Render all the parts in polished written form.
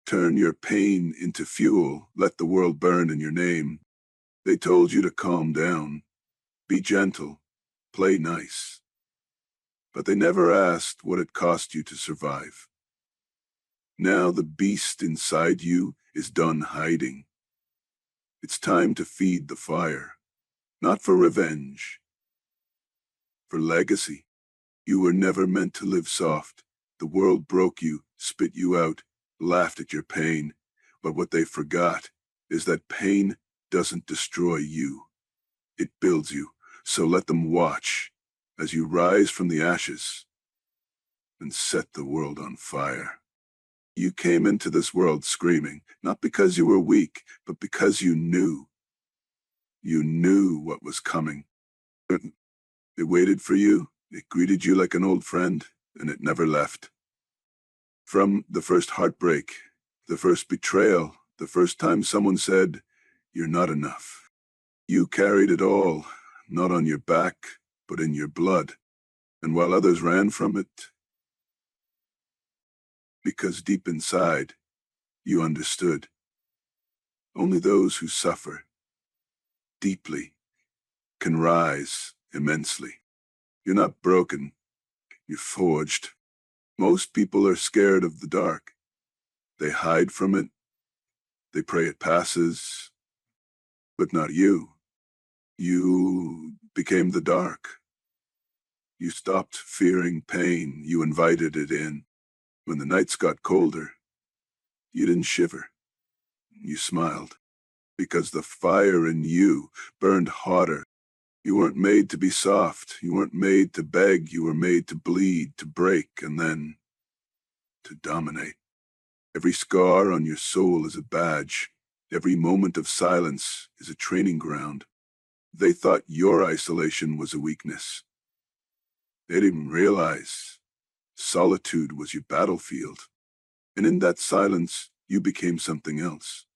Turn your pain into fuel, let the world burn in your name. They told you to calm down, be gentle, play nice. But they never asked what it cost you to survive. Now the beast inside you is done hiding. It's time to feed the fire, not for revenge, for legacy. You were never meant to live soft. The world broke you, spit you out, laughed at your pain. But what they forgot is that pain doesn't destroy you. It builds you. So let them watch as you rise from the ashes and set the world on fire. You came into this world screaming, not because you were weak, but because you knew. You knew what was coming. It waited for you, it greeted you like an old friend, and it never left. From the first heartbreak, the first betrayal, the first time someone said, "You're not enough." You carried it all, not on your back, but in your blood. And while others ran from it, because deep inside, you understood. Only those who suffer deeply can rise immensely. You're not broken, you're forged. Most people are scared of the dark. They hide from it, they pray it passes, but not you. You became the dark. You stopped fearing pain, you invited it in. When the nights got colder, you didn't shiver. You smiled, because the fire in you burned hotter. You weren't made to be soft. You weren't made to beg. You were made to bleed, to break, and then to dominate. Every scar on your soul is a badge. Every moment of silence is a training ground. They thought your isolation was a weakness. They didn't realize solitude was your battlefield. And in that silence, you became something else.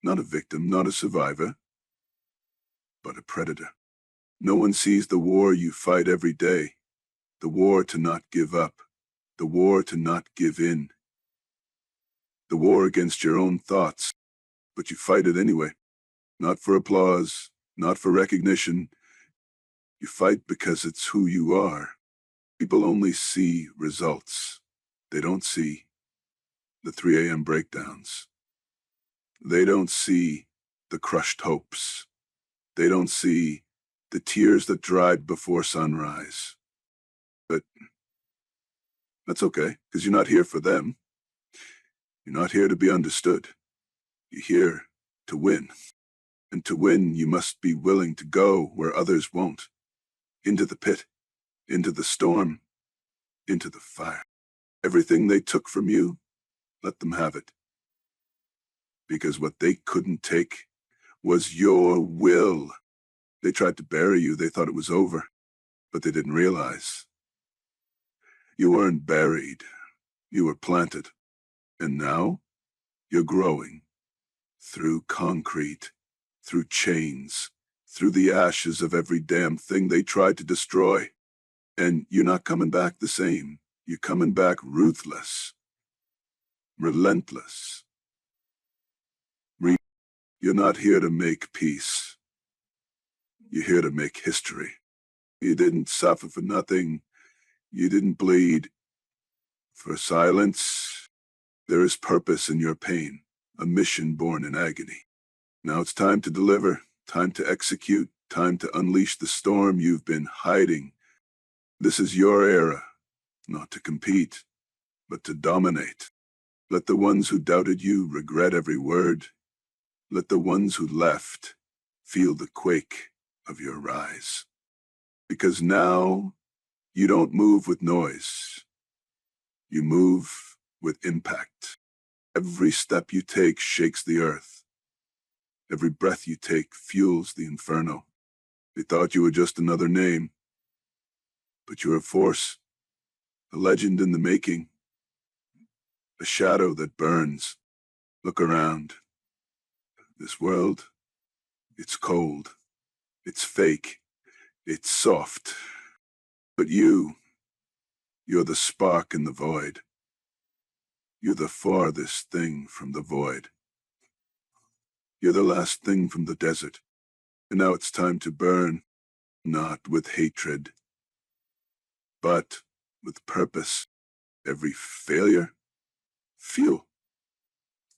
Not a victim, not a survivor, but a predator. No one sees the war you fight every day. The war to not give up. The war to not give in. The war against your own thoughts. But you fight it anyway. Not for applause, not for recognition. You fight because it's who you are. People only see results. They don't see the 3 a.m. breakdowns. They don't see the crushed hopes. They don't see the tears that dried before sunrise. But that's okay, because you're not here for them. You're not here to be understood. You're here to win. And to win, you must be willing to go where others won't. Into the pit, into the storm, into the fire. Everything they took from you, let them have it. Because what they couldn't take was your will. They tried to bury you. They thought it was over, but they didn't realize. You weren't buried. You were planted. And now you're growing through concrete, through chains, through the ashes of every damn thing they tried to destroy. And you're not coming back the same. You're coming back ruthless, relentless. You're not here to make peace. You're here to make history. You didn't suffer for nothing. You didn't bleed for silence. There is purpose in your pain, a mission born in agony. Now it's time to deliver, time to execute, time to unleash the storm you've been hiding. This is your era, not to compete, but to dominate. Let the ones who doubted you regret every word. Let the ones who left feel the quake of your rise. Because now you don't move with noise. You move with impact. Every step you take shakes the earth. Every breath you take fuels the inferno. They thought you were just another name, but you're a force, a legend in the making, a shadow that burns. Look around. This world, it's cold, it's fake, it's soft. But you're the spark in the void. You're the farthest thing from the void. You're the last thing from the desert. And now it's time to burn, not with hatred, but with purpose. Every failure, fuel.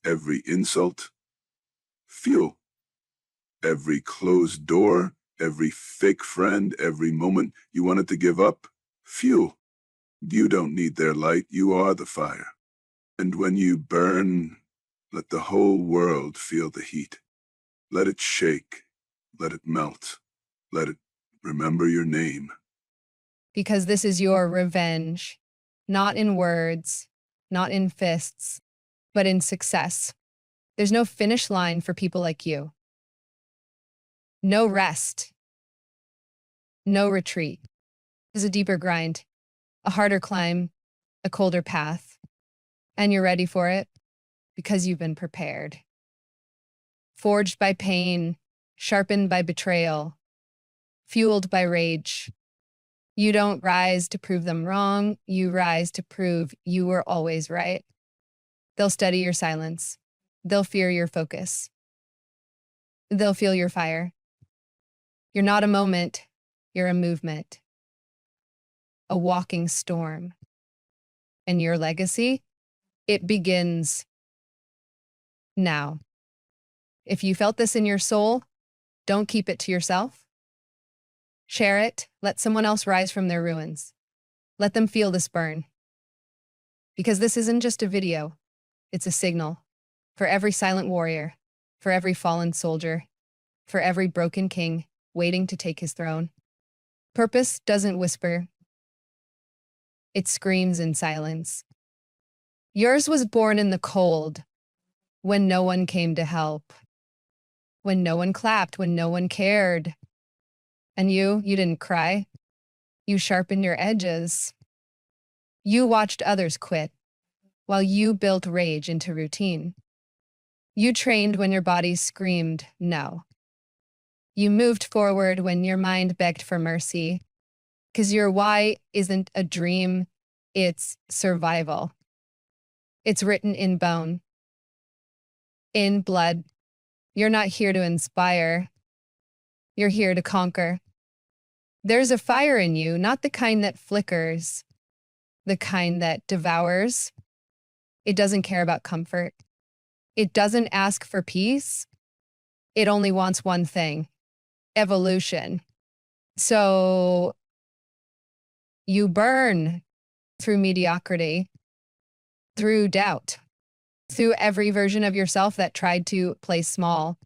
Every insult, fuel. Every closed door, every fake friend, every moment you wanted to give up, fuel. You don't need their light, you are the fire. And when you burn, let the whole world feel the heat. Let it shake, let it melt, let it remember your name. Because this is your revenge, not in words, not in fists, but in success. There's no finish line for people like you. No rest, no retreat. There's a deeper grind, a harder climb, a colder path. And you're ready for it because you've been prepared. Forged by pain, sharpened by betrayal, fueled by rage. You don't rise to prove them wrong. You rise to prove you were always right. They'll study your silence. They'll fear your focus. They'll feel your fire. You're not a moment. You're a movement. A walking storm. And your legacy, it begins now. If you felt this in your soul, don't keep it to yourself. Share it. Let someone else rise from their ruins. Let them feel this burn. Because this isn't just a video. It's a signal for every silent warrior, for every fallen soldier, for every broken king waiting to take his throne. Purpose doesn't whisper. It screams in silence. Yours was born in the cold, when no one came to help, when no one clapped, when no one cared. And you didn't cry. You sharpened your edges. You watched others quit, while you built rage into routine. You trained when your body screamed no. You moved forward when your mind begged for mercy, because your why isn't a dream, it's survival. It's written in bone, in blood. You're not here to inspire. You're here to conquer. There's a fire in you, not the kind that flickers, the kind that devours. It doesn't care about comfort. It doesn't ask for peace. It only wants one thing: evolution. So you burn through mediocrity, through doubt, through every version of yourself that tried to play small.